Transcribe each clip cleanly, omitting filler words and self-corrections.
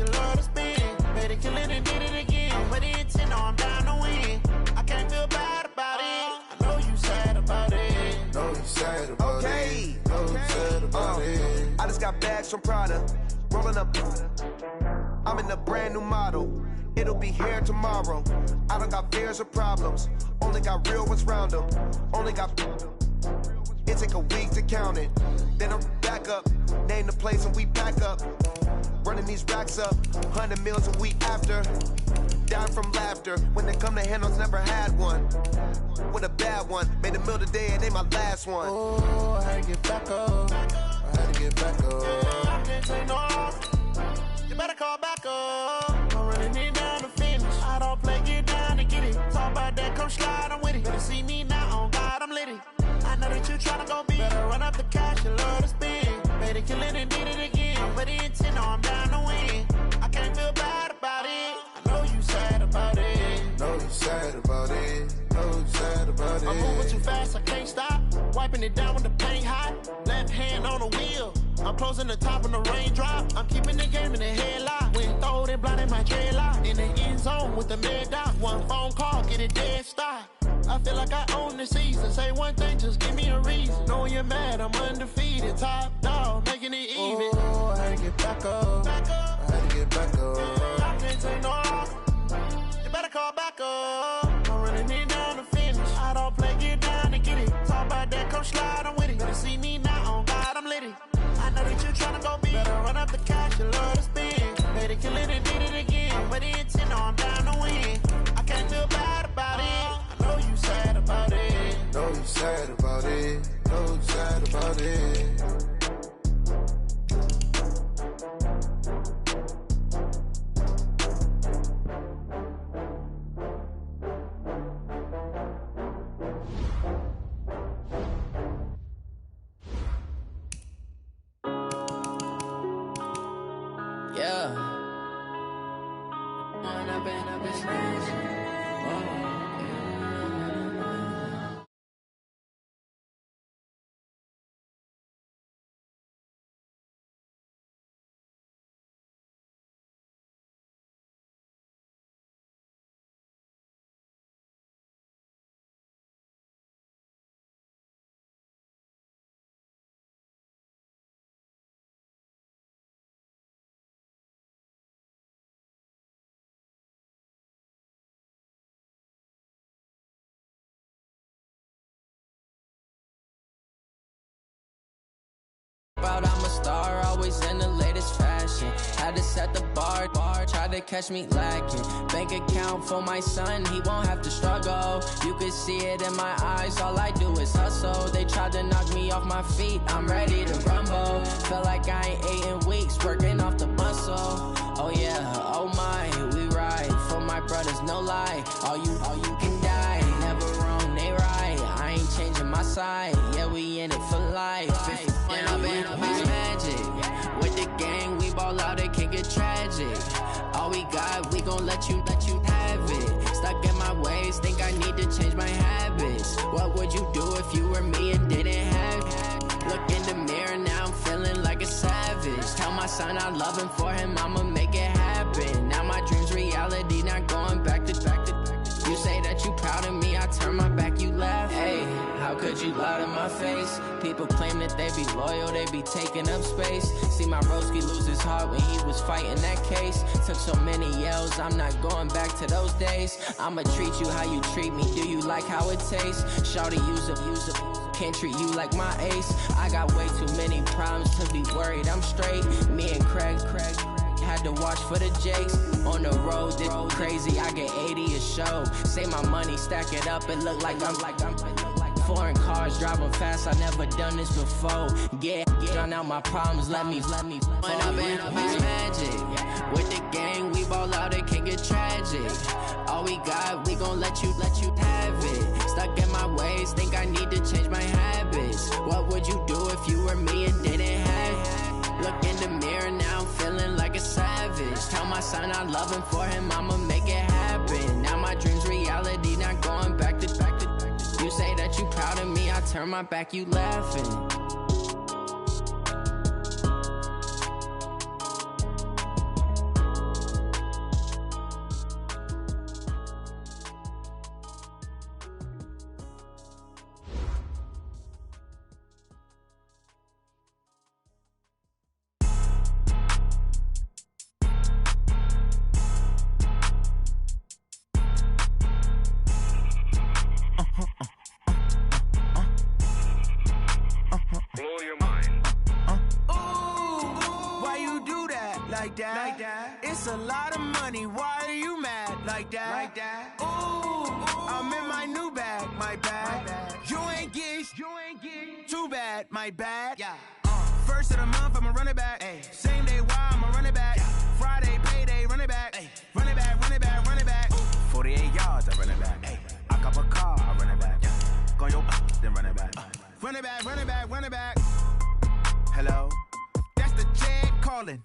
you love to spend. Made it kill it and did it again. Put it in 10, now I'm down to win. I can't feel bad about it. I know you sad about it. Know you sad about it. Know you sad about it. I just got bags from Prada, rolling up. I'm in a brand new model. It'll be here tomorrow. I don't got fears or problems. Only got real ones round them. Only got. It take a week to count it. Then I'm back up. Name the place and we pack up. Running these racks up. 100 meals a week after. Down from laughter. When they come to handles, never had one. With a bad one. Made a meal today and they my last one. Oh, I had to get back up. I had to get back up. I can't take no loss. You better call back up. I'm running it down to finish. I don't play, get down to get it. Talk about that, come slide, I'm with it. Better see me now, on God, I'm lit it. I know that you tryna go big. Better run up the cash, you love to spend. Made it kill it and did it again. Put it in 10, now I'm down to win. I can't feel bad about it. I know you sad about it. Know you sad about it. Know you sad about it. I'm moving too fast, I can't stop. Wiping it down when the paint hot. Left hand on the wheel. I'm closing the top when the raindrop. I'm keeping the game in the headlock. When throwed and blinded my dreadlock. In the end zone with the mid dot. One phone call, get it dead stop. I feel like I own the season. Say one thing, just give me a reason. Knowing you're mad, I'm undefeated. Top dog, making it even. Oh, I had to get back up. Back up. I had to get back up. I can't take no loss. You better call back up. I'm running it down to finish. I don't play, get down to get it. Talk about that, come slide, I'm with it. Better see me now, on God, I'm lit it. I know that you tryna go big. Better run up the cash, you love to spend. Made it kill it and did it again. Put it in 10, now I'm down to win. I can't feel bad about it. I know you sad about it. Know you sad about it. Know you sad about it. Yeah. I've been smashed. I'm a star, always in the latest fashion. Had to set the bar, tried to catch me lacking. Bank account for my son, he won't have to struggle. You can see it in my eyes, all I do is hustle. They tried to knock me off my feet, I'm ready to rumble. Feel like I ain't ate in weeks, working off the muscle. Oh yeah, oh my, we ride for my brothers, no lie. All you can die, never wrong, they right. I ain't changing my side, yeah, we in it for life. And I've been magic. With the gang, we ball out, it can get tragic. All we got, we gon' let you have it. Stuck in my ways, think I need to change my habits. What would you do if you were me and didn't have it? Look in the mirror, now I'm feeling like a savage. Tell my son I love him, for him I'ma make it happen. Now my dream's reality, not going back to. You say that you proud of me, I turn my back, you laugh. Hey, how could you lie to my face? People claim that they be loyal, they be taking up space. See my broski lose his heart when he was fighting that case. Took so many yells, I'm not going back to those days. I'ma treat you how you treat me, do you like how it tastes? Shawty, use up, can't treat you like my ace. I got way too many problems to be worried, I'm straight. Me and Craig had to watch for the Jakes. On the road, this crazy, I get 80 a show. Say my money, stack it up, it look like I'm foreign cars, driving fast, I never done this before. Get drown out my problems, let me When I've been magic. With the gang, we ball out, it can get tragic. All we got, we gon' let you have it. Stuck in my ways, think I need to change my habits. What would you do if you were me and didn't have it? Look in the mirror, now I'm feeling like a savage. Tell my son I love him, for him I'ma make it happen. Now my dream's reality, not going back to. You say that you proud of me, I turn my back, you laughing. like that. It's a lot of money, why are you mad like that? Ooh, I'm in my new bag, my bad. You ain't get too bad, my bad. Yeah. First of the month, I'ma run it back. Ay. Same day, why I'ma run it back. Friday, payday, run it back. Ay. Run it back, run it back, run it back. Ooh. 48 yards, I run it back. Ay. I cop a car, I run it back. Yeah. Go your then run it back. Run it back, run it back, run it back. Hello? That's the Jag calling.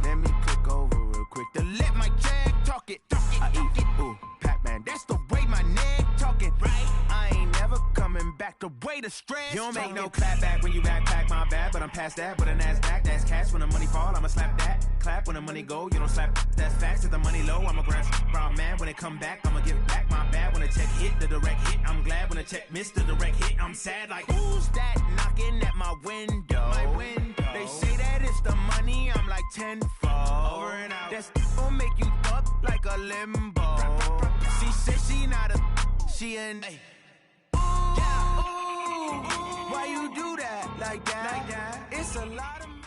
Let me click over real quick to let my Jag talk it. I eat it, ooh, Pac-Man. That's the way my neck talking, right? I ain't never coming back the way the stress. You don't make no clap back when you backpack, my bad, but I'm past that. With a NASDAQ, that's cash. When the money fall, I'ma slap that. Clap when the money go, you don't slap. That's facts. If the money low, I'ma grab brown man. When it come back, I'ma give back my bad. When the check hit, the direct hit. I'm glad when the check missed the direct hit. I'm sad like, who's that knocking at my window? My window. They say that it's the money, I'm like tenfold. Over and out. That's gon' make you up like a limbo. She said she not a, she an. Ay. Ooh, yeah, ooh, why you do that like that? It's a lot of money.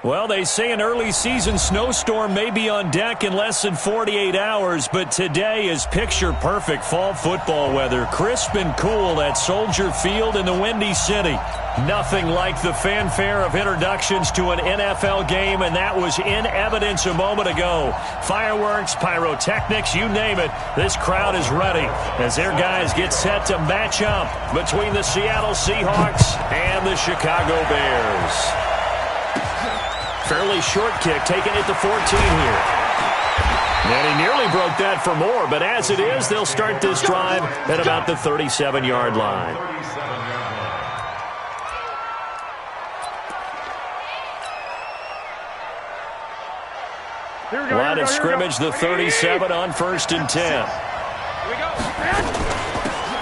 Well, they say an early season snowstorm may be on deck in less than 48 hours, but today is picture-perfect fall football weather. Crisp and cool at Soldier Field in the Windy City. Nothing like the fanfare of introductions to an NFL game, and that was in evidence a moment ago. Fireworks, pyrotechnics, you name it. This crowd is ready as their guys get set to match up between the Seattle Seahawks and the Chicago Bears. Fairly short kick, taken at the 14 here. And he nearly broke that for more, but as it is, they'll start this drive at about the 37-yard line. Line of scrimmage, the 37 on 1st and 10.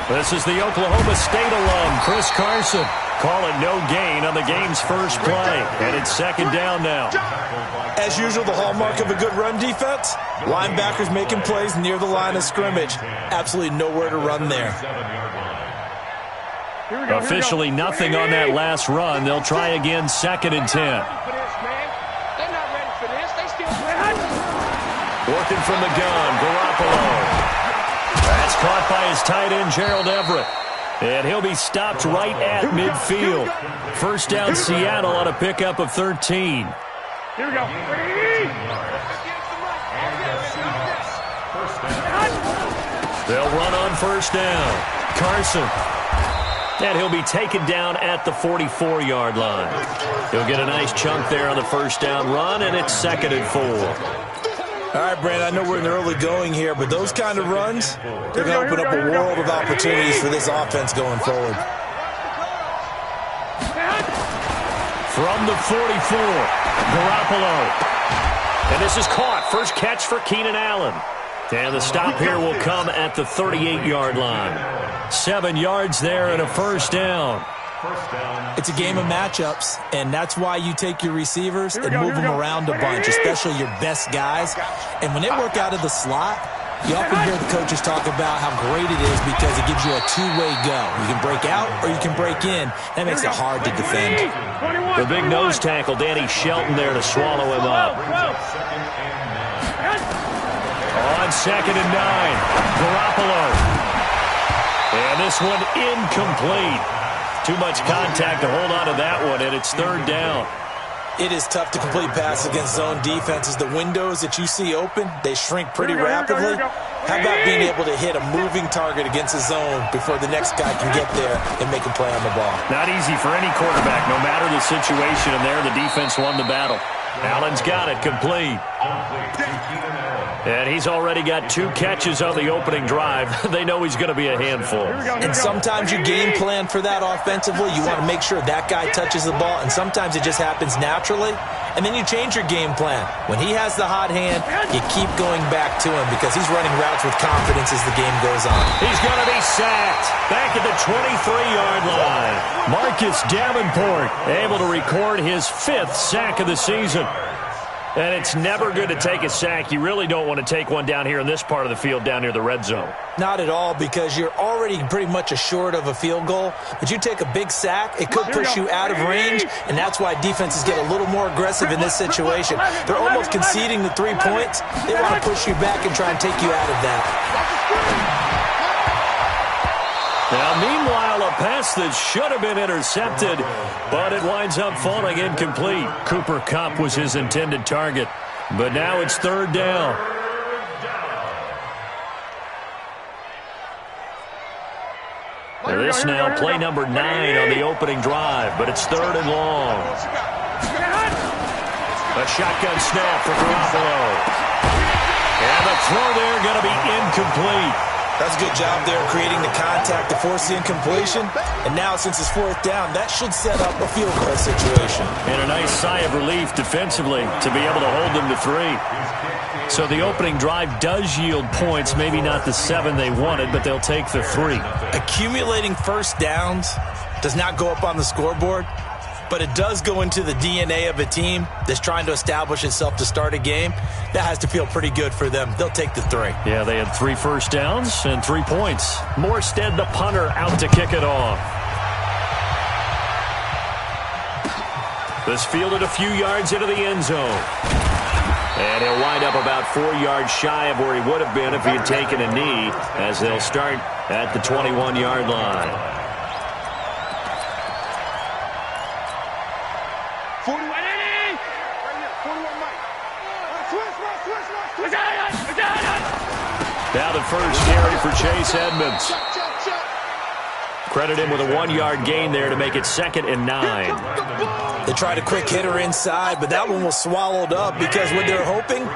This is the Oklahoma State alum, Chris Carson. Calling no gain on the game's first play. And it's 2nd down now. As usual, the hallmark of a good run defense, linebackers making plays near the line of scrimmage. Absolutely nowhere to run there. Officially nothing on that last run. They'll try again 2nd and 10. Working from the gun, Garoppolo. That's caught by his tight end, Gerald Everett. And he'll be stopped right at midfield. 1st down Seattle on a pickup of 13. Here we go. They'll run on 1st down. Carson. And he'll be taken down at the 44-yard line. He'll get a nice chunk there on the 1st down run, and it's 2nd and 4. All right, Brandon, I know we're in the early going here, but those kind of runs, they're going to open up a world of opportunities for this offense going forward. From the 44, Garoppolo. And this is caught. First catch for Keenan Allen. And the stop here will come at the 38-yard line. 7 yards there and a 1st down. It's a game of matchups, and that's why you take your receivers and move them around a bunch, especially your best guys. And when they work out of the slot, you often hear the coaches talk about how great it is because it gives you a two-way go. You can break out or you can break in. That makes it hard to defend. The big nose tackle, Danny Shelton, there to swallow him up. On 2nd and 9, Garoppolo. And this one incomplete. Too much contact to hold on to that one, and it's 3rd down. It is tough to complete passes against zone defenses. The windows that you see open, they shrink pretty rapidly. How about being able to hit a moving target against a zone before the next guy can get there and make a play on the ball? Not easy for any quarterback, no matter the situation, and there the defense won the battle. Allen's got it, complete. And he's already got 2 catches on the opening drive. They know he's going to be a handful. And sometimes you game plan for that offensively. You want to make sure that guy touches the ball, and sometimes it just happens naturally. And then you change your game plan. When he has the hot hand, you keep going back to him because he's running routes with confidence as the game goes on. He's going to be sacked back at the 23-yard line. Marcus Davenport able to record his 5th sack of the season. And it's never good to take a sack. You really don't want to take one down here in this part of the field, down near the red zone. Not at all, because you're already pretty much assured of a field goal. But you take a big sack, it could push you out of range, and that's why defenses get a little more aggressive in this situation. They're almost conceding the 3 points. They want to push you back and try and take you out of that. Now, meanwhile, a pass that should have been intercepted, but it winds up falling incomplete. Cooper Kupp was his intended target, but now it's third down. This now play number 9 on the opening drive, but it's third and long. A shotgun snap for Garoppolo. And the throw there going to be incomplete. That's a good job there creating the contact to force the incompletion. And now, since it's fourth down, that should set up a field goal situation. And a nice sigh of relief defensively to be able to hold them to 3. So the opening drive does yield points, maybe not the 7 they wanted, but they'll take the 3. Accumulating first downs does not go up on the scoreboard, but it does go into the DNA of a team that's trying to establish itself to start a game. That has to feel pretty good for them. They'll take the 3. Yeah, they had 3 first downs and 3 points. Morstead, the punter, out to kick it off. This fielded a few yards into the end zone. And he'll wind up about 4 yards shy of where he would have been if he had taken a knee, as they'll start at the 21-yard line. 41 Eddie! Right here, 41 Mike. Switch. Now the first carry for Chase Edmonds. Credit him with a 1-yard gain there to make it 2nd and 9. They tried a quick hitter inside, but that one was swallowed up because what they're hoping,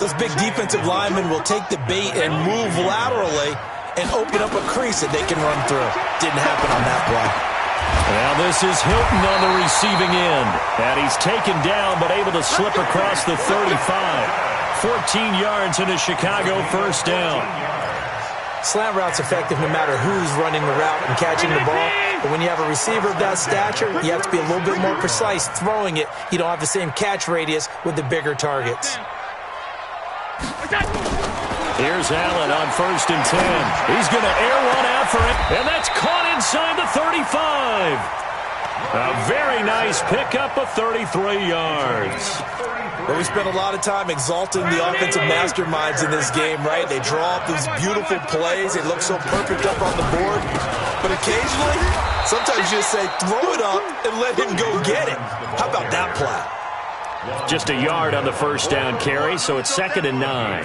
those big defensive linemen will take the bait and move laterally and open up a crease that they can run through. Didn't happen on that play. Now this is Hilton on the receiving end. And he's taken down but able to slip across the 35. 14 yards in a Chicago first down. Slant route's effective no matter who's running the route and catching the ball. But when you have a receiver of that stature, you have to be a little bit more precise throwing it. You don't have the same catch radius with the bigger targets. Here's Allen on 1st and 10. He's going to air one out for it, and that's caught inside the 35. A very nice pickup of 33 yards. Well, we spent a lot of time exalting the offensive masterminds in this game, right? They draw up these beautiful plays. They look so perfect up on the board. But occasionally, sometimes you just say, throw it up and let him go get it. How about that play? Just a yard on the first down carry, so it's 2nd and 9.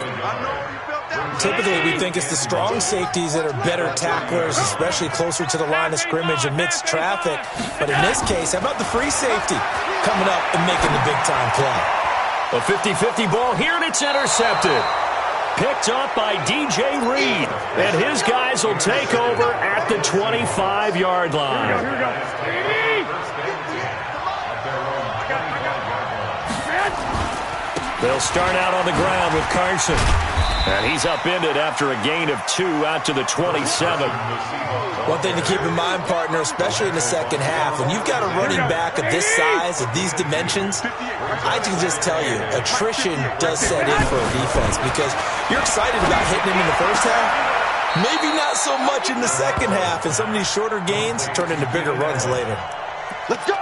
Typically, we think it's the strong safeties that are better tacklers, especially closer to the line of scrimmage amidst traffic. But in this case, how about the free safety coming up and making the big-time play? A 50-50 ball here, and it's intercepted. Picked up by DJ Reed. And his guys will take over at the 25-yard line. Here we go. They'll start out on the ground with Carson. And he's upended after a gain of 2 out to the 27. One thing to keep in mind, partner, especially in the second half, when you've got a running back of this size, of these dimensions, I can just tell you, attrition does set in for a defense because you're excited about hitting him in the first half. Maybe not so much in the second half, and some of these shorter gains turn into bigger runs later. Let's go.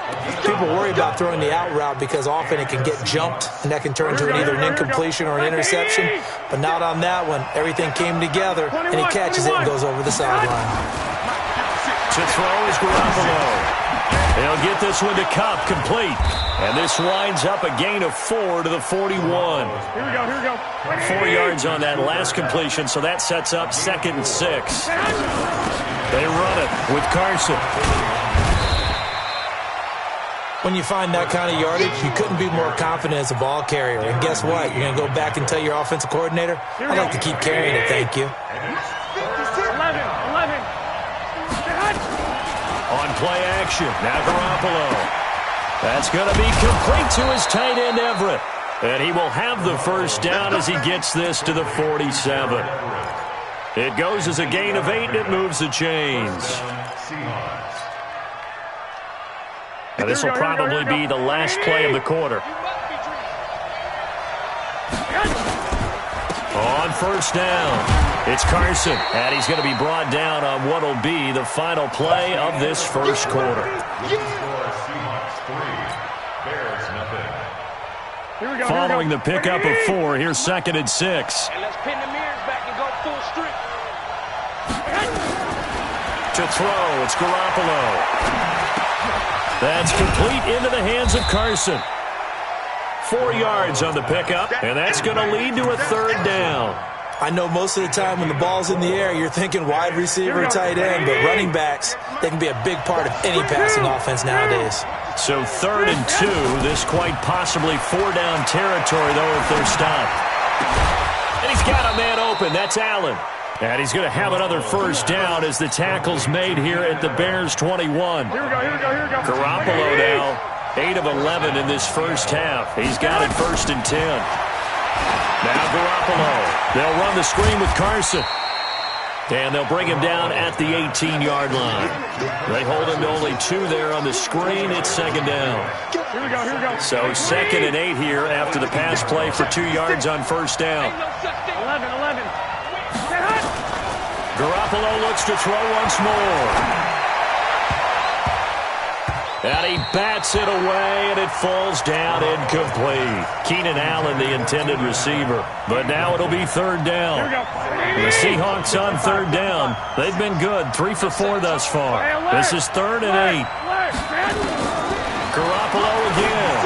People worry about throwing the out route because often it can get jumped, and that can turn into either an incompletion or an interception. But not on that one. Everything came together, and he catches it and goes over the sideline. To throw is Garoppolo. They'll get this one to Kupp, complete. And this winds up a gain of 4 to the 41. Here we go. 4 yards on that last completion, so that sets up 2nd and 6. They run it with Carson. When you find that kind of yardage, you couldn't be more confident as a ball carrier. And guess what? You're going to go back and tell your offensive coordinator, I'd like to keep carrying it, thank you. 11. On play action, now Garoppolo. That's going to be complete to his tight end, Everett. And he will have the first down as he gets this to the 47. It goes as a gain of 8, and it moves the chains. Now, this will probably be the last play of the quarter. On first down, it's Carson, and he's going to be brought down on what will be the final play of this first quarter. Following the pickup of 4, here's 2nd and 6. And let's pin the mirrors back and go full strength. To throw, it's Garoppolo. That's complete into the hands of Carson. 4 yards on the pickup, and that's going to lead to a 3rd down. I know most of the time when the ball's in the air, you're thinking wide receiver, tight end, but running backs, they can be a big part of any passing offense nowadays. So 3rd and 2, this quite possibly 4-down territory, though, if they're stopped. And he's got a man open. That's Allen. And he's going to have another first down as the tackle's made here at the Bears' 21. Garoppolo now, 8 of 11 in this first half. He's got it 1st and 10. Now Garoppolo. They'll run the screen with Carson. And they'll bring him down at the 18-yard line. They hold him to only 2 there on the screen. It's 2nd down. So 2nd and 8 here after the pass play for 2 yards on first down. 11. Garoppolo looks to throw once more. And he bats it away, and it falls down incomplete. Keenan Allen, the intended receiver. But now it'll be 3rd down. The Seahawks on 3rd down. They've been good, 3 for 4 thus far. This is 3rd and 8. Garoppolo again.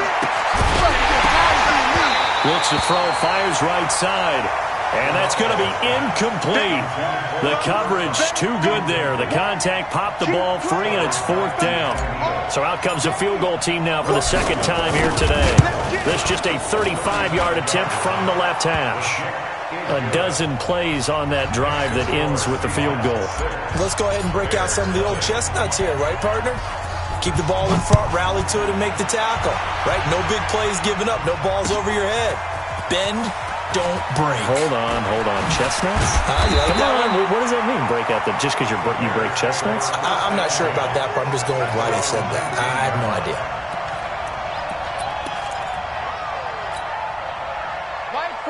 Looks to throw, fires right side. And that's going to be incomplete. The coverage too good there. The contact popped the ball free, and it's 4th down. So out comes a field goal team now for the 2nd time here today. This just a 35-yard attempt from the left hash. A dozen plays on that drive that ends with the field goal. Let's go ahead and break out some of the old chestnuts here, right, partner? Keep the ball in front, rally to it, and make the tackle. Right? No big plays given up. No balls over your head. Bend. Don't break. Hold on. Chestnuts? You like Come that on. one? What does that mean, break out? Just because you break chestnuts? I'm not sure about that, but I'm just going with why they said that. I have no idea.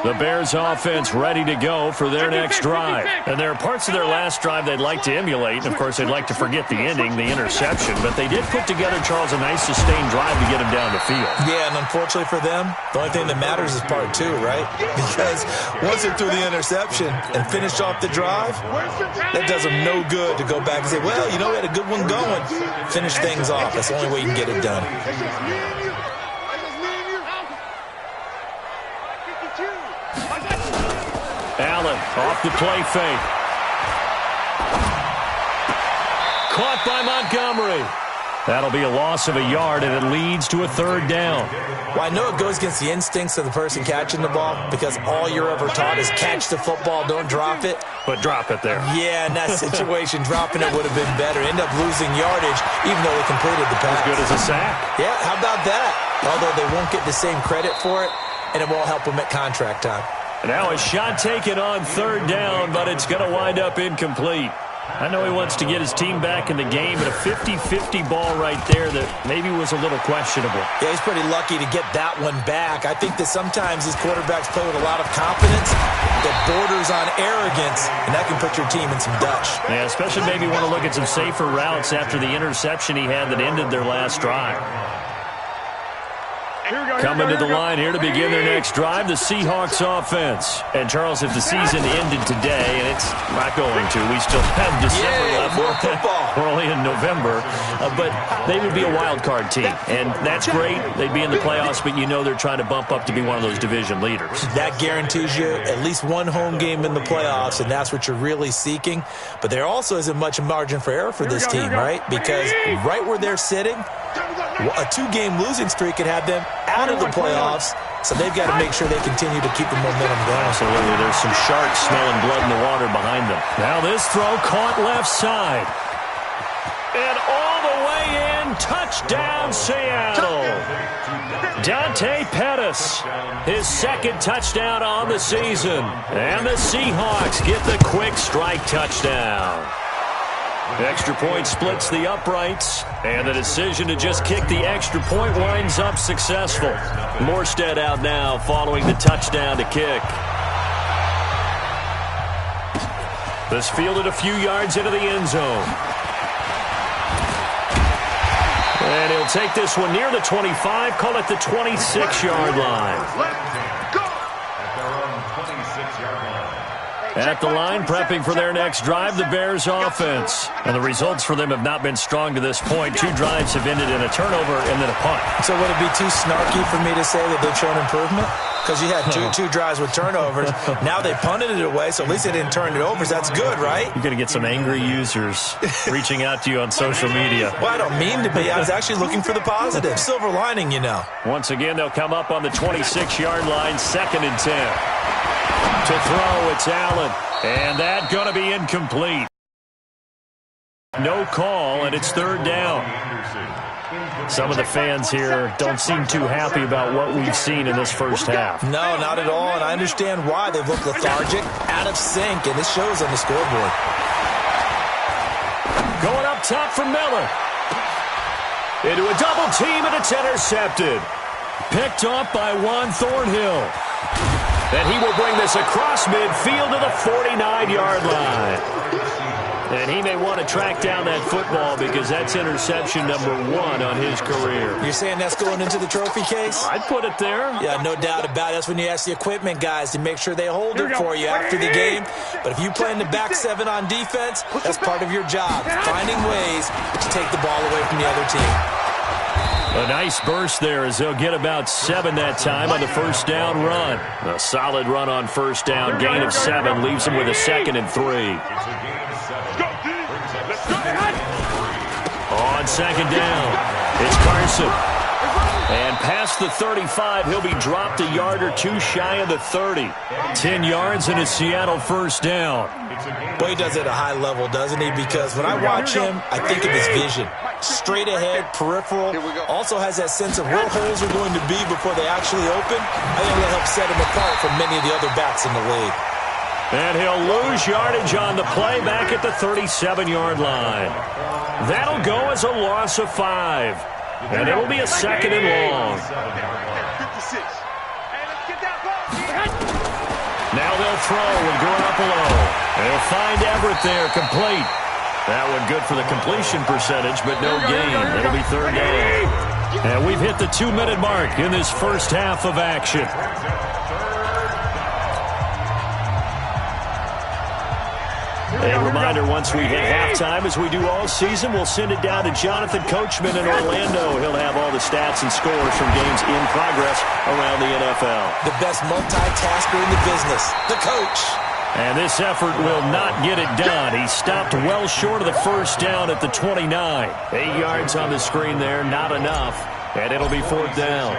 The Bears offense ready to go for their next drive. And there are parts of their last drive they'd like to emulate. And, of course, they'd like to forget the ending, the interception. But they did put together, Charles, a nice sustained drive to get him down the field. Yeah, and unfortunately for them, the only thing that matters is part 2, right? Because once they're through the interception and finish off the drive, that does them no good to go back and say, well, you know, we had a good one going. Finish things off. That's the only way you can get it done. Allen off the play fake. Caught by Montgomery. That'll be a loss of a yard, and it leads to a 3rd down. Well, I know it goes against the instincts of the person catching the ball because all you're ever taught is catch the football, don't drop it. But drop it there. Yeah, in that situation, dropping it would have been better. End up losing yardage, even though they completed the pass. As good as a sack. Yeah, how about that? Although they won't get the same credit for it, and it won't help them at contract time. Now a shot taken on 3rd down, but it's going to wind up incomplete. I know he wants to get his team back in the game, but a 50-50 ball right there that maybe was a little questionable. Yeah, he's pretty lucky to get that one back. I think that sometimes these quarterbacks play with a lot of confidence that borders on arrogance, and that can put your team in some Dutch. Yeah, especially maybe want to look at some safer routes after the interception he had that ended their last drive. Coming to the line here to begin their next drive, the Seahawks offense. And, Charles, if the season ended today, and it's not going to, we still have December left. More football. We're only in November. But they would be a wild card team. And that's great. They'd be in the playoffs, but you know they're trying to bump up to be one of those division leaders. That guarantees you at least one home game in the playoffs, and that's what you're really seeking. But there also isn't much margin for error for this team, right? Because right where they're sitting, a 2-game losing streak could have them out of the playoffs, so they've got to make sure they continue to keep the momentum going. Absolutely. There's some sharks smelling blood in the water behind them. Now this throw caught left side. And all the way in, touchdown Seattle. Dante Pettis, his 2nd touchdown on the season. And the Seahawks get the quick strike touchdown. Extra point splits the uprights, and the decision to just kick the extra point winds up successful. Morstead out now following the touchdown to kick. This fielded a few yards into the end zone. And he'll take this one near the 25, call it the 26-yard line. At the line, prepping for their next drive, the Bears offense. And the results for them have not been strong to this point. 2 drives have ended in a turnover and then a punt. So would it be too snarky for me to say that they've shown improvement? Because you had two drives with turnovers. Now they punted it away, so at least they didn't turn it over. So that's good, right? You're going to get some angry users reaching out to you on social media. Well, I don't mean to be. I was actually looking for the positive. Silver lining, you know. Once again, they'll come up on the 26-yard line, 2nd and 10. To throw, it's Allen. And that's going to be incomplete. No call, and it's 3rd down. Some of the fans here don't seem too happy about what we've seen in this first half. No, not at all, and I understand why. They've looked lethargic, out of sync, and this shows on the scoreboard. Going up top for Miller. Into a double team, and it's intercepted. Picked off by Juan Thornhill. And he will bring this across midfield to the 49-yard line. And he may want to track down that football because that's interception number 1 on his career. You're saying that's going into the trophy case? I'd put it there. Yeah, no doubt about it. That's when you ask the equipment guys to make sure they hold it for you after the game. But if you play in the back 7 on defense, that's part of your job, finding ways to take the ball away from the other team. A nice burst there as they'll get about 7 that time on the first down run. A solid run on first down. Gain of 7 leaves them with a 2nd and 3. On 2nd down, it's Carson. And past the 35, he'll be dropped a yard or 2 shy of the 30. 10 yards and a Seattle first down. Well, he does it at a high level, doesn't he? Because when I watch him, I think of his vision. Straight ahead, peripheral. Also has that sense of where holes are going to be before they actually open. I think that helps set him apart from many of the other backs in the league. And he'll lose yardage on the play back at the 37-yard line. That'll go as a loss of 5. And it'll be a 2nd and long. Now they'll throw with Garoppolo. They'll find Everett there, complete. That one good for the completion percentage, but no gain. It'll be 3rd down. And we've hit the 2-minute mark in this first half of action. A reminder, once we hit halftime, as we do all season, we'll send it down to Jonathan Coachman in Orlando. He'll have all the stats and scores from games in progress around the NFL. The best multitasker in the business, the coach. And this effort will not get it done. He stopped well short of the first down at the 29. 8 yards on the screen there, not enough. And it'll be 4th down.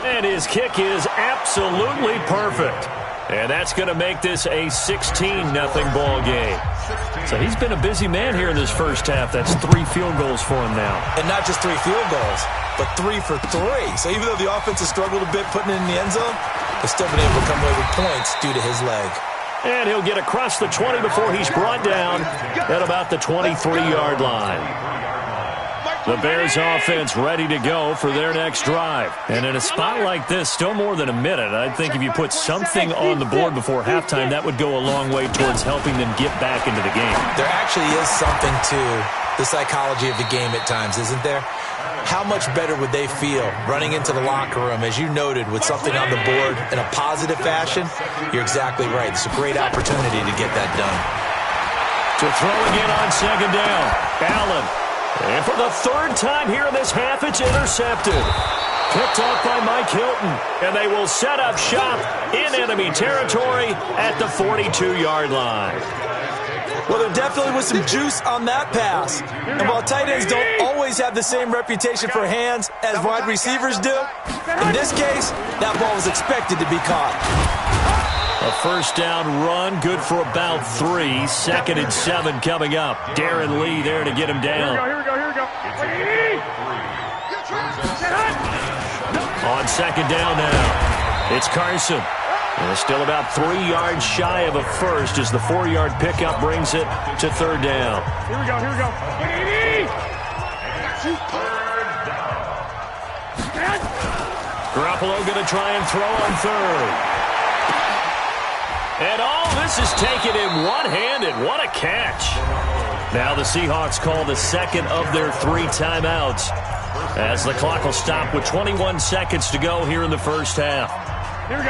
And his kick is absolutely perfect. And that's going to make this a 16-0 ball game. So he's been a busy man here in this first half. That's 3 field goals for him now. And not just 3 field goals, but 3 for 3. So even though the offense has struggled a bit putting it in the end zone, they've still been able to come away with points due to his leg. And he'll get across the 20 before he's brought down at about the 23-yard line. The Bears offense ready to go for their next drive. And in a spot like this, still more than a minute, I think if you put something on the board before halftime, that would go a long way towards helping them get back into the game. There actually is something to the psychology of the game at times, isn't there? How much better would they feel running into the locker room, as you noted, with something on the board in a positive fashion? You're exactly right. It's a great opportunity to get that done. To throw again on 2nd down, Allen. And for the 3rd time here in this half, it's intercepted. Picked off by Mike Hilton. And they will set up shop in enemy territory at the 42-yard line. Well, there definitely was some juice on that pass. And while tight ends don't always have the same reputation for hands as wide receivers do, in this case, that ball was expected to be caught. A first down run, good for about 3. 2nd and 7 coming up. Darren Lee there to get him down. Here we go. On 2nd down now, it's Carson. And still about 3 yards shy of a first as the 4-yard pickup brings it to 3rd down. Here we go. Garoppolo going to try and throw on 3rd. This is taken in one-handed. What a catch. Now the Seahawks call the second of their 3 timeouts as the clock will stop with 21 seconds to go here in the first half.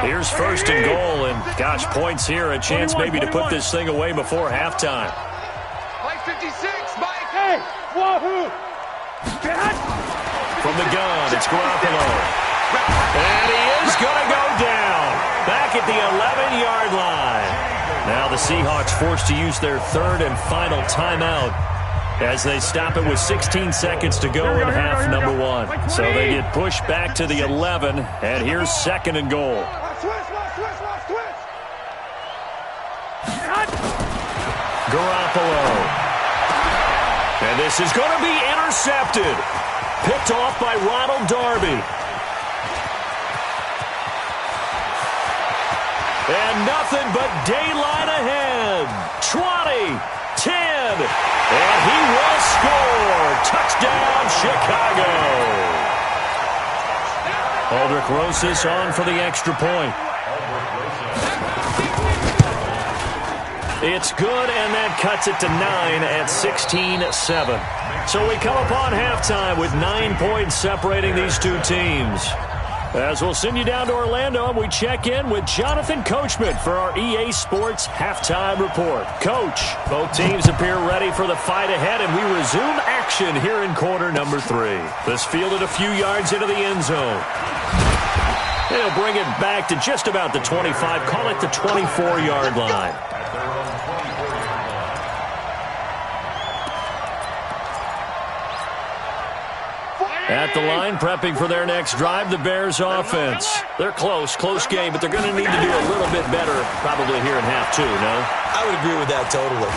Here's first and goal, and gosh, points here, a chance maybe to put this thing away before halftime. Mike 56, Mike! Hey, wahoo! From the gun, it's Garoppolo. And he is going to go down back at the 11-yard line. Now the Seahawks forced to use their third and final timeout as they stop it with 16 seconds to go in half number 1. So they get pushed back to the 11, and here's second and goal. Garoppolo. And this is going to be intercepted. Picked off by Ronald Darby. And nothing but daylight ahead. 20, 10, and he will score. Touchdown, Chicago. Aldrich Rosas on for the extra point. It's good, and that cuts it to 9 at 16-7. So we come upon halftime with 9 points separating these two teams. As we'll send you down to Orlando, and we check in with Jonathan Coachman for our EA Sports Halftime Report. Coach, both teams appear ready for the fight ahead, and we resume action here in quarter number 3. This fielded a few yards into the end zone. They'll bring it back to just about the 25, call it the 24-yard line. At the line, prepping for their next drive, the Bears offense. They're close game, but they're going to need to do a little bit better probably here in half 2, no? I would agree with that totally.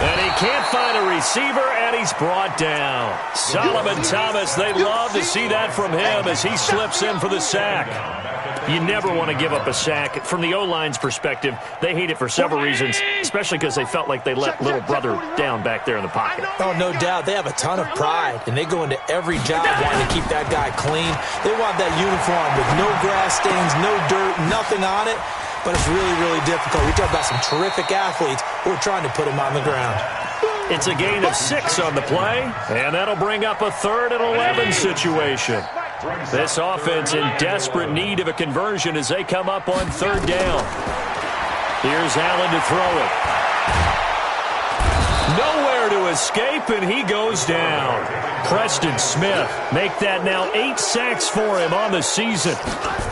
And he can't find a receiver, and he's brought down. Solomon Thomas, they love to see that from him as he slips in for the sack. You never want to give up a sack. From the O-line's perspective, they hate it for several reasons, especially because they felt like they let little brother down back there in the pocket. Oh, no doubt. They have a ton of pride, and they go into every job wanting to keep that guy clean. They want that uniform with no grass stains, no dirt, nothing on it. But it's really, really difficult. We talk about some terrific athletes who are trying to put him on the ground. It's a gain of 6 on the play, and that'll bring up a 3rd and 11 situation. This offense in desperate need of a conversion as they come up on 3rd down. Here's Allen to throw it. Nowhere to escape, and he goes down. Preston Smith make that now 8 sacks for him on the season.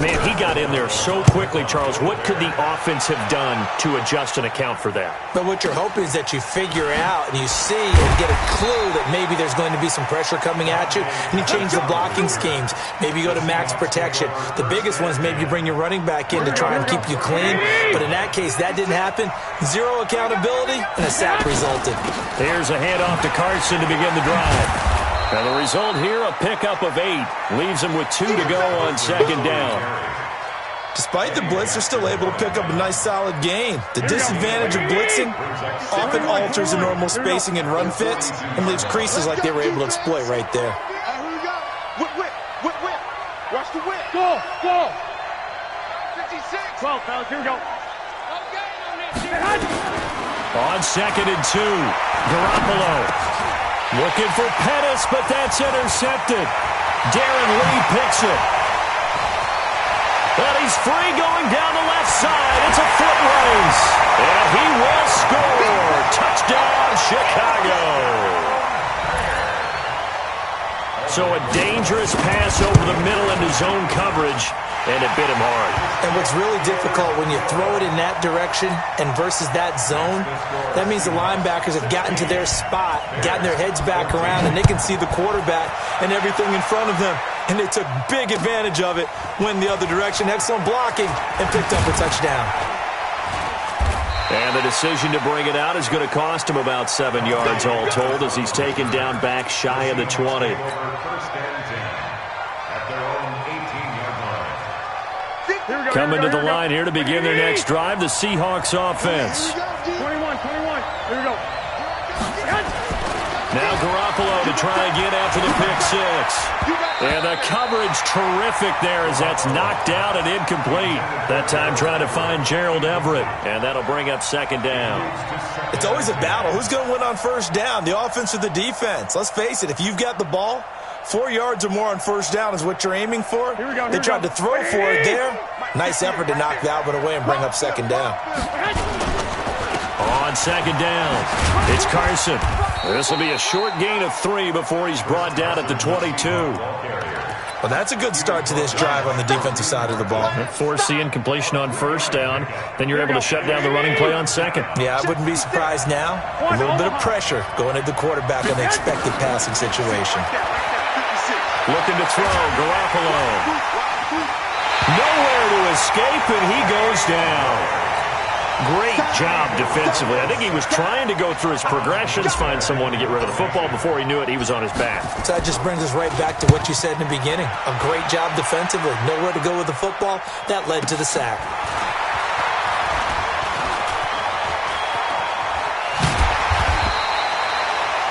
Man, he got in there so quickly, Charles. What could the offense have done to adjust and account for that? But what you're hoping is that you figure out and you see and get a clue that maybe there's going to be some pressure coming at you, and you change the blocking schemes. Maybe you go to max protection. The biggest one is maybe you bring your running back in to try and keep you clean. But in that case, that didn't happen. 0 accountability, and a sack resulted. Here's a handoff to Carson to begin the drive. And the result here, a pickup of 8. Leaves him with 2 to go on 2nd down. Despite the blitz, they're still able to pick up a nice, solid gain. The disadvantage of blitzing often alters the normal spacing and run fits and leaves creases like they were able to exploit right there. Whip. Watch the whip. Go. 56. 12, fellas, here we go. On 2nd and 2, Garoppolo looking for Pettis, but that's intercepted. Darren Lee picks it. And he's free going down the left side. It's a foot race. And he will score. Touchdown, Chicago. So a dangerous pass over the middle into zone coverage, and it bit him hard. And what's really difficult when you throw it in that direction and versus that zone, that means the linebackers have gotten to their spot, gotten their heads back around, and they can see the quarterback and everything in front of them. And they took big advantage of it, went the other direction, excellent blocking, and picked up a touchdown. And the decision to bring it out is going to cost him about 7 yards all told as he's taken down back shy of the 20. Coming to the line here to begin their next drive, the Seahawks offense. 21. Here we go. Now Garoppolo to try again after the pick six. And the coverage terrific there as that's knocked out and incomplete. That time trying to find Gerald Everett. And that'll bring up second down. It's always a battle. Who's going to win on first down, the offense or the defense? Let's face it, if you've got the ball, 4 yards or more on first down is what you're aiming for. They tried to throw for it there. Nice effort to knock that one away and bring up second down. On second down, it's Carson. This will be a short gain of 3 before he's brought down at the 22. Well, that's a good start to this drive on the defensive side of the ball. Force the incompletion on first down. Then you're able to shut down the running play on second. Yeah, I wouldn't be surprised now. A little bit of pressure going at the quarterback in the expected passing situation. Looking to throw, Garoppolo. Nowhere to escape, and he goes down. Great job defensively. I think he was trying to go through his progressions, find someone to get rid of the football. Before he knew it, he was on his back. So that just brings us right back to what you said in the beginning. A great job defensively. Nowhere to go with the football. That led to the sack.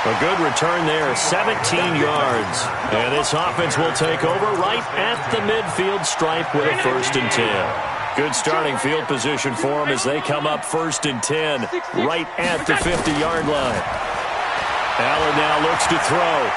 A good return there, 17 yards. And this offense will take over right at the midfield stripe with a 1st and 10. Good starting field position for them as they come up 1st and 10 right at the 50-yard line. Allen now looks to throw.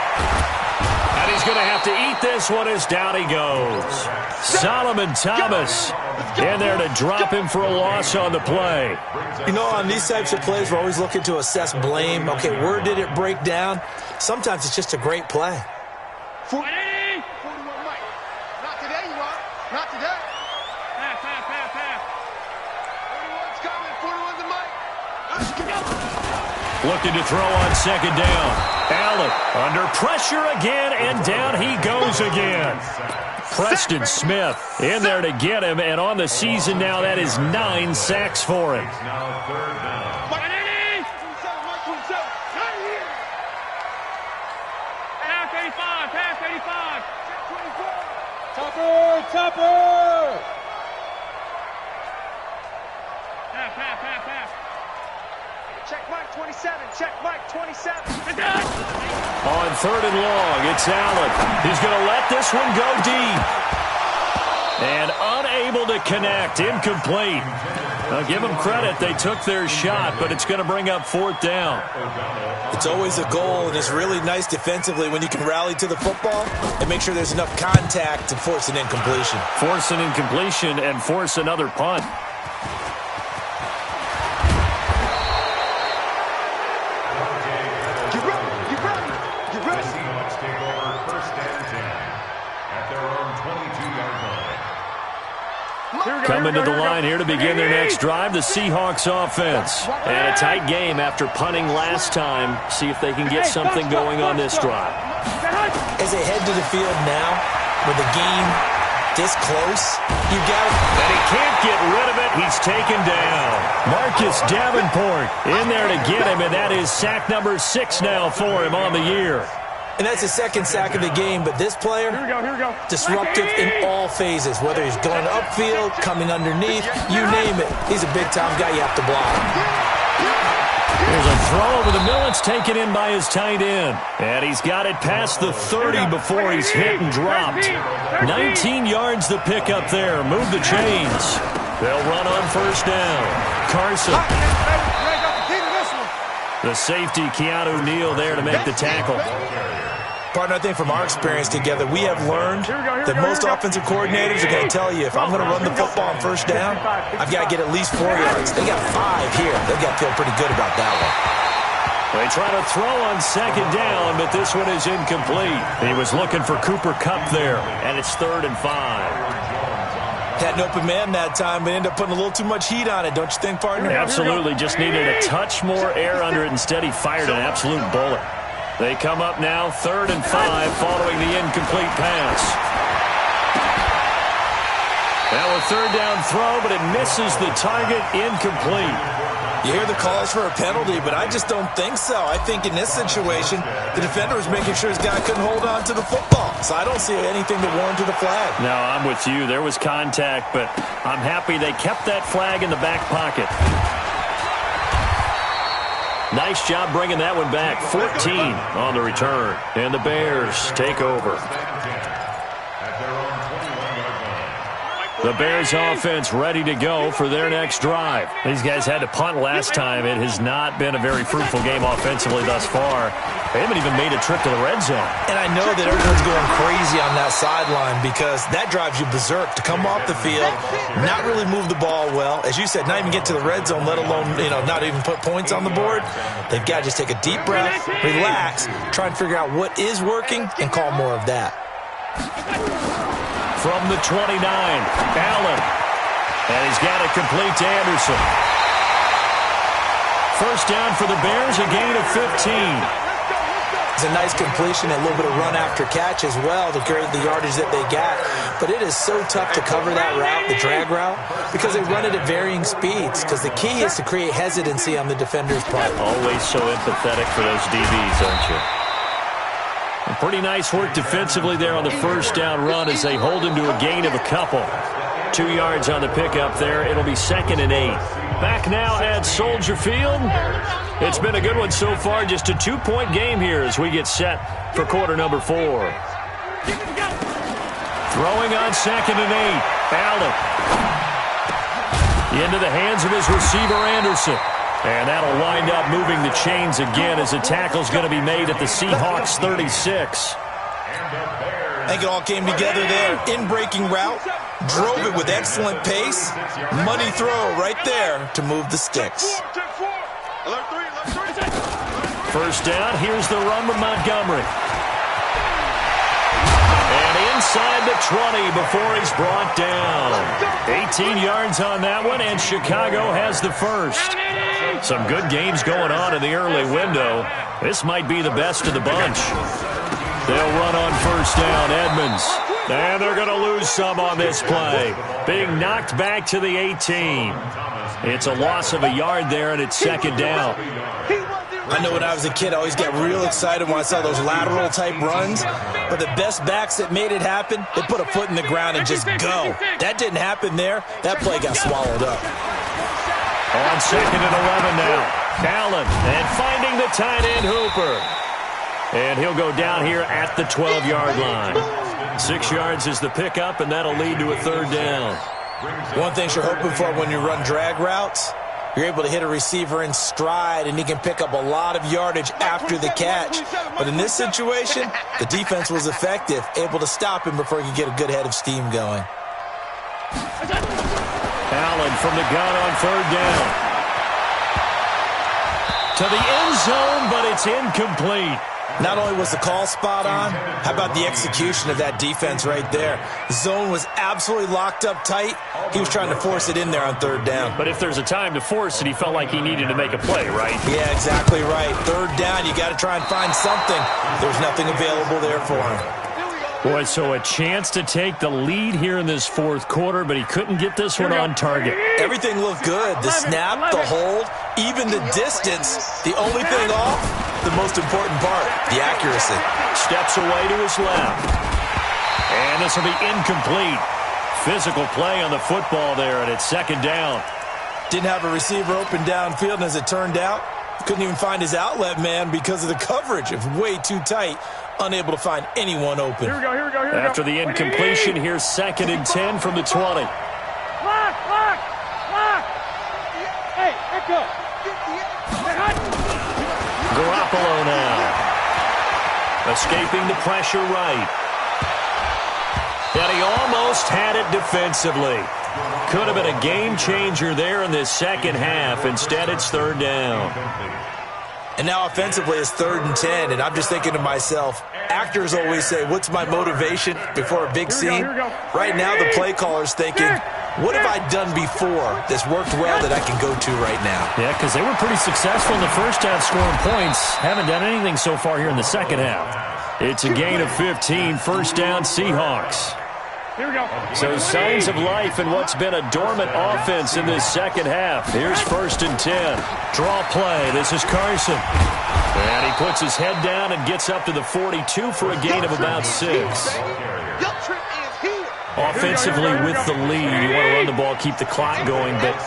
And he's going to have to eat this one as down he goes. Solomon Thomas in there to drop him for a loss on the play. You know, on these types of plays, we're always looking to assess blame. Okay, where did it break down? Sometimes it's just a great play. 41 Mike. Not today, you are. Not today. Pass. 41's coming. 41's the Mike. Looking to throw on second down. Allen under pressure again, and down he goes again. Preston Smith in there to get him, and on the season now, that is 9 sacks for him. Topper! Check Mike 27. Check Mike 27. On 3rd and long, it's Allen. He's going to let this one go deep. And unable to connect. Incomplete. Now, give them credit. They took their shot, but it's going to bring up 4th down. It's always a goal, and it's really nice defensively when you can rally to the football and make sure there's enough contact to force an incompletion. Force an incompletion and force another punt. Coming to the line here to begin their next drive, the Seahawks offense. And a tight game after punting last time. See if they can get something going on this drive. As they head to the field now, with the game this close, you got it. And he can't get rid of it. He's taken down. Marcus Davenport in there to get him, and that is sack number 6 now for him on the year. And that's his 2nd sack of the game, but this player, disruptive in all phases, whether he's going upfield, coming underneath, you name it. He's a big-time guy you have to block. There's a throw over the middle. It's taken in by his tight end. And he's got it past the 30 before he's hit and dropped. 19 yards the pick up there. Move the chains. They'll run on 1st down. Carson. The safety, Keanu Neal, there to make the tackle. Partner, I think from our experience together, we have learned that most offensive coordinators are going to tell you, if I'm going to run the football on 1st down, I've got to get at least 4 yards. They got 5 here. They've got to feel pretty good about that one. They try to throw on 2nd down, but this one is incomplete. He was looking for Cooper Kupp there, and it's 3rd and 5. Had an open man that time, but ended up putting a little too much heat on it, don't you think, partner? Absolutely. Just needed a touch more air under it. Instead, he fired an absolute bullet. They come up now 3rd and 5 following the incomplete pass. Now a 3rd down throw, but it misses the target. Incomplete. You hear the calls for a penalty, but I just don't think so. I think in this situation, the defender was making sure his guy couldn't hold on to the football. So I don't see anything that warranted the flag. No, I'm with you. There was contact, but I'm happy they kept that flag in the back pocket. Nice job bringing that one back. 14 on the return. And the Bears take over. The Bears offense ready to go for their next drive. These guys had to punt last time. It has not been a very fruitful game offensively thus far. They haven't even made a trip to the red zone. And I know that everyone's going crazy on that sideline because that drives you berserk to come off the field, not really move the ball well. As you said, not even get to the red zone, let alone, not even put points on the board. They've got to just take a deep breath, relax, try and figure out what is working, and call more of that. From the 29, Allen. And he's got it complete to Anderson. First down for the Bears, a gain of 15. It's a nice completion, a little bit of run after catch as well to create the yardage that they got. But it is so tough to cover that route, the drag route, because they run it at varying speeds. Because the key is to create hesitancy on the defender's part. Always so empathetic for those DBs, aren't you? Pretty nice work defensively there on the first down run as they hold him to a gain of a couple. 2 yards on the pickup there. It'll be 2nd and 8. Back now at Soldier Field. It's been a good one so far. Just a 2-point game here as we get set for quarter number 4. Throwing on 2nd and 8. Allen. Into the hands of his receiver, Anderson. And that'll wind up moving the chains again as the tackle's going to be made at the Seahawks 36. I think it all came together there. In-breaking route, drove it with excellent pace. Money throw right there to move the sticks. First down, here's the run from Montgomery. And inside the 20 before he's brought down. 18 yards on that one, and Chicago has the first. Some good games going on in the early window. This might be the best of the bunch. They'll run on first down, Edmonds. And they're going to lose some on this play. Being knocked back to the 18. It's a loss of a yard there, and it's 2nd down. I know when I was a kid, I always got real excited when I saw those lateral-type runs. But the best backs that made it happen, they put a foot in the ground and just go. That didn't happen there. That play got swallowed up. On 2nd and 11 now. Allen, and finding the tight end, Hooper. And he'll go down here at the 12-yard line. 6 yards is the pickup, and that'll lead to a 3rd down. One thing you're hoping for when you run drag routes, you're able to hit a receiver in stride, and he can pick up a lot of yardage after the catch. But in this situation, the defense was effective, able to stop him before he could get a good head of steam going. Allen from the gun on 3rd down. To the end zone, but it's incomplete. Not only was the call spot on, how about the execution of that defense right there? The zone was absolutely locked up tight. He was trying to force it in there on 3rd down. But if there's a time to force it, he felt like he needed to make a play, right? Yeah, exactly right. 3rd down, you got to try and find something. There's nothing available there for him. Boy, so a chance to take the lead here in this 4th quarter, but he couldn't get this one on target. Everything looked good. The snap, the hold, even the distance. The only thing off, the most important part, the accuracy. Steps away to his left. And this will be incomplete. Physical play on the football there, and it's 2nd down. Didn't have a receiver open downfield, and as it turned out, couldn't even find his outlet man because of the coverage. It was way too tight. Unable to find anyone open. Here we go. After the incompletion, here's 2nd and 10 from the 20. Lock. Hey, echo. Garoppolo now. Escaping the pressure right. And he almost had it defensively. Could have been a game changer there in this 2nd half. Instead, it's 3rd down. And now offensively it's 3rd and 10, and I'm just thinking to myself, actors always say, what's my motivation before a big scene? Right now the play caller's thinking, what have I done before that's worked well that I can go to right now? Yeah, because they were pretty successful in the first half scoring points. Haven't done anything so far here in the 2nd half. It's a gain of 15, 1st down Seahawks. Here we go. So signs of life in what's been a dormant offense in this 2nd half. Here's 1st and 10. Draw play. This is Carson. And he puts his head down and gets up to the 42 for a gain of about 6. Offensively with the lead, you want to run the ball, keep the clock going, but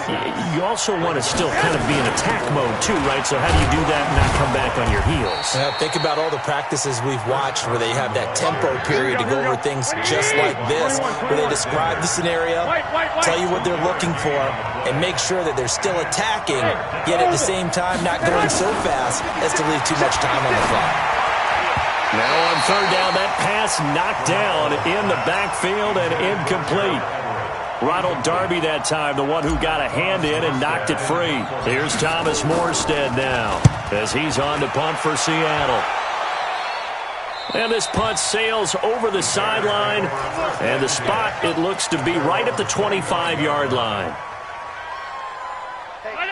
you also want to still kind of be in attack mode too, right? So how do you do that and not come back on your heels? Think about all the practices we've watched where they have that tempo period to go over things just like this, where they describe the scenario, tell you what they're looking for, and make sure that they're still attacking, yet at the same time not going so fast as to leave too much time on the clock. Now on third down, that pass knocked down in the backfield and incomplete. Ronald Darby that time, the one who got a hand in and knocked it free. Here's Thomas Morstead now as he's on to punt for Seattle. And this punt sails over the sideline, and the spot, it looks to be right at the 25-yard line.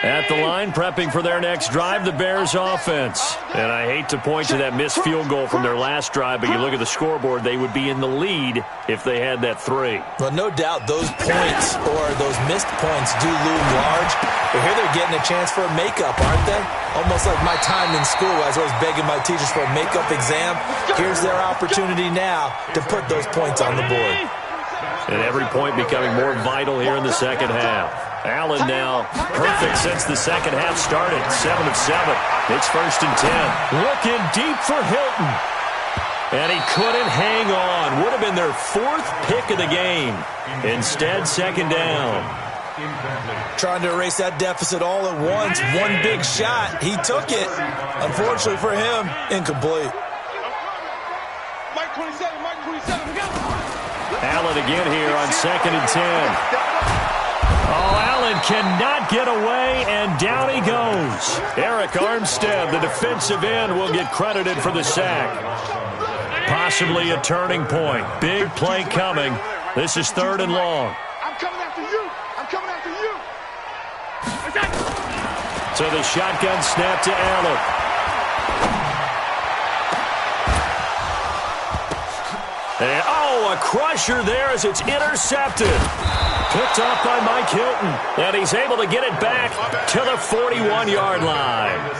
At the line, prepping for their next drive, the Bears offense. And I hate to point to that missed field goal from their last drive, but you look at the scoreboard, they would be in the lead if they had that 3. Well, no doubt those points or those missed points do loom large. But here they're getting a chance for a makeup, aren't they? Almost like my time in school as I was begging my teachers for a makeup exam. Here's their opportunity now to put those points on the board. And every point becoming more vital here in the second half. Allen now perfect since the second half started. 7 of 7. It's 1st and 10. Looking deep for Hilton. And he couldn't hang on. Would have been their 4th pick of the game. Instead, 2nd down. Trying to erase that deficit all at once. One big shot. He took it. Unfortunately for him, incomplete. Mike 27, Mike 27, we go. Allen again here on 2nd and 10. Oh, Allen cannot get away, and down he goes. Eric Armstead, the defensive end, will get credited for the sack. Possibly a turning point. Big play coming. This is 3rd and long. I'm coming after you. I'm coming after you. So the shotgun snap to Allen. And, a crusher there as it's intercepted. Picked off by Mike Hilton. And he's able to get it back to the 41-yard line.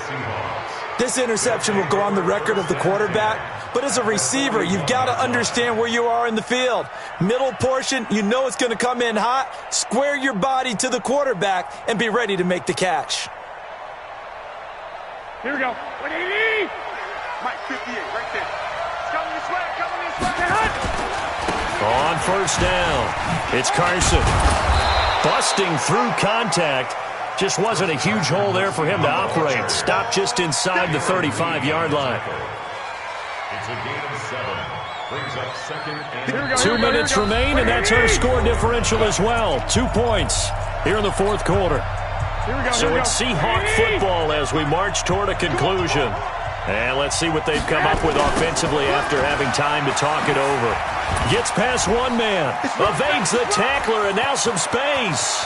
This interception will go on the record of the quarterback, but as a receiver, you've got to understand where you are in the field. Middle portion, you know it's going to come in hot. Square your body to the quarterback and be ready to make the catch. Here we go. 180. Mike 58, right there. It's coming this way, coming this way. On 1st down, it's Carson. Busting through contact. Just wasn't a huge hole there for him to operate. Stopped just inside the 35-yard line. It's a gain of 7. Brings up 2nd and 2 minutes remain, and that's our score differential as well. 2 points here in the 4th quarter. So it's Seahawk football as we march toward a conclusion. And let's see what they've come up with offensively after having time to talk it over. Gets past one man, evades the tackler, and now some space.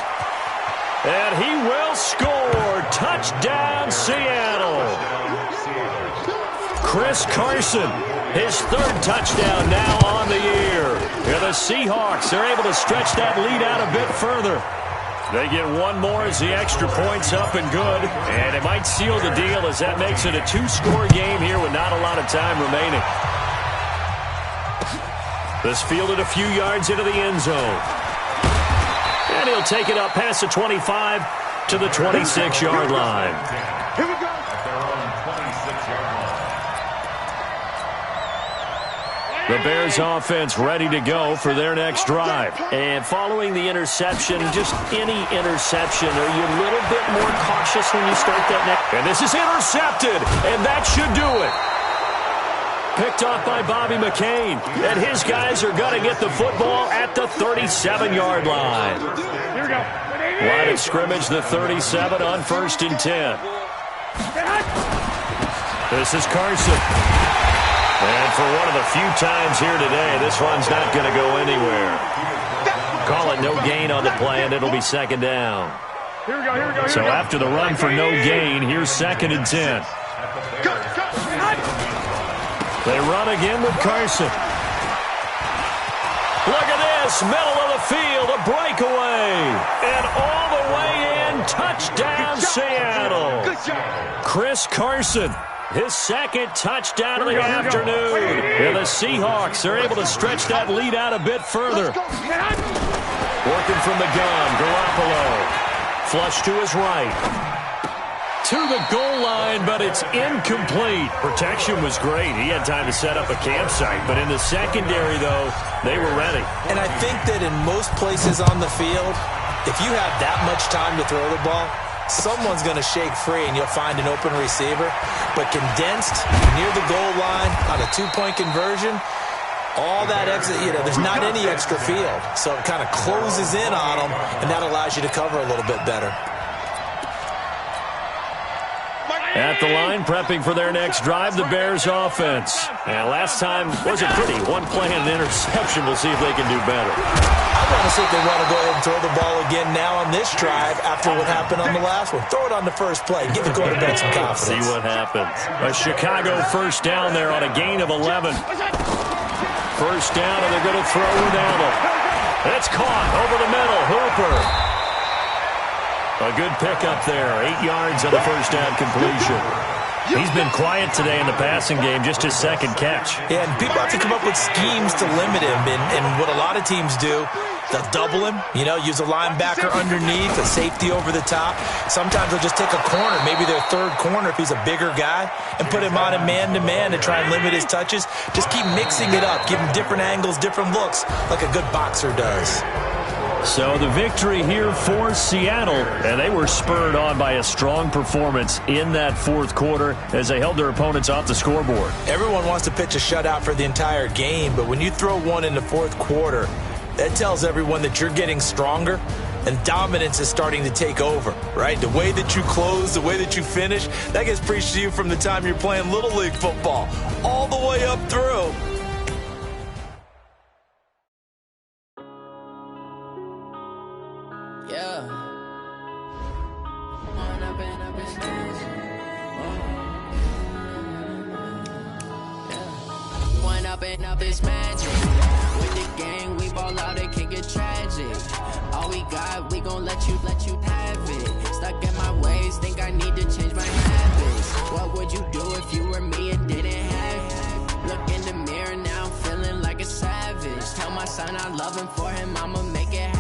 And he will score. Touchdown, Seattle. Chris Carson, his 3rd touchdown now on the year. And the Seahawks are able to stretch that lead out a bit further. They get one more as the extra point's up and good. And it might seal the deal as that makes it a 2-score game here with not a lot of time remaining. This fielded a few yards into the end zone. And he'll take it up past the 25 to the 26-yard line. Here we go. their own 26-yard line. The Bears offense ready to go for their next drive. And following the interception, just any interception, are you a little bit more cautious when you start that next? And this is intercepted, and that should do it. Picked off by Bobby McCain, and his guys are going to get the football at the 37-yard line. Here we go. Line of scrimmage, the 37 on 1st and 10. This is Carson. And for one of the few times here today, this run's not going to go anywhere. Call it no gain on the play, and it'll be 2nd down. Here we go, here we go. So after the run for no gain, here's 2nd and 10. They run again with Carson. Look at this, middle of the field, a breakaway. And all the way in, touchdown Seattle. Chris Carson, His second touchdown of the afternoon. And the Seahawks are able to stretch that lead out a bit further. Working from the gun, Garoppolo. Flush to his right. To the goal line, but it's incomplete. Protection was great. He had time to set up a campsite. But in the secondary, though, they were ready. And I think that in most places on the field, if you have that much time to throw the ball, someone's going to shake free and you'll find an open receiver. But condensed near the goal line on a two-point conversion, all that exit, there's not any extra field. So it kind of closes in on them, and that allows you to cover a little bit better. At the line, prepping for their next drive, the Bears offense. And last time wasn't pretty. One play and an interception. We'll see if they can do better. I want to see if they want to go ahead and throw the ball again now on this drive after what happened on the last one. Throw it on the first play. Give the quarterback some confidence. See what happens. A Chicago first down there on a gain of 11. First down, and they're going to throw without him. It's caught over the middle. Hooper. A good pickup there. 8 yards on the first down completion. He's been quiet today in the passing game, just his second catch. Yeah, and people have to come up with schemes to limit him. And what a lot of teams do, they'll double him, use a linebacker underneath, a safety over the top. Sometimes they'll just take a corner, maybe their third corner if he's a bigger guy, and put him on a man-to-man to try and limit his touches. Just keep mixing it up, give him different angles, different looks, like a good boxer does. So the victory here for Seattle, and they were spurred on by a strong performance in that fourth quarter as they held their opponents off the scoreboard. Everyone wants to pitch a shutout for the entire game, but when you throw one in the fourth quarter, that tells everyone that you're getting stronger and dominance is starting to take over, right? The way that you close, the way that you finish, that gets preached to you from the time you're playing Little League football all the way up through. Up is magic. With the gang, we ball out, it can get tragic. All we got, we gon' let you have it. Stuck in my ways, think I need to change my habits. What would you do if you were me and didn't have it? Look in the mirror now, I'm feeling like a savage. Tell my son I love him, for him I'ma make it happen.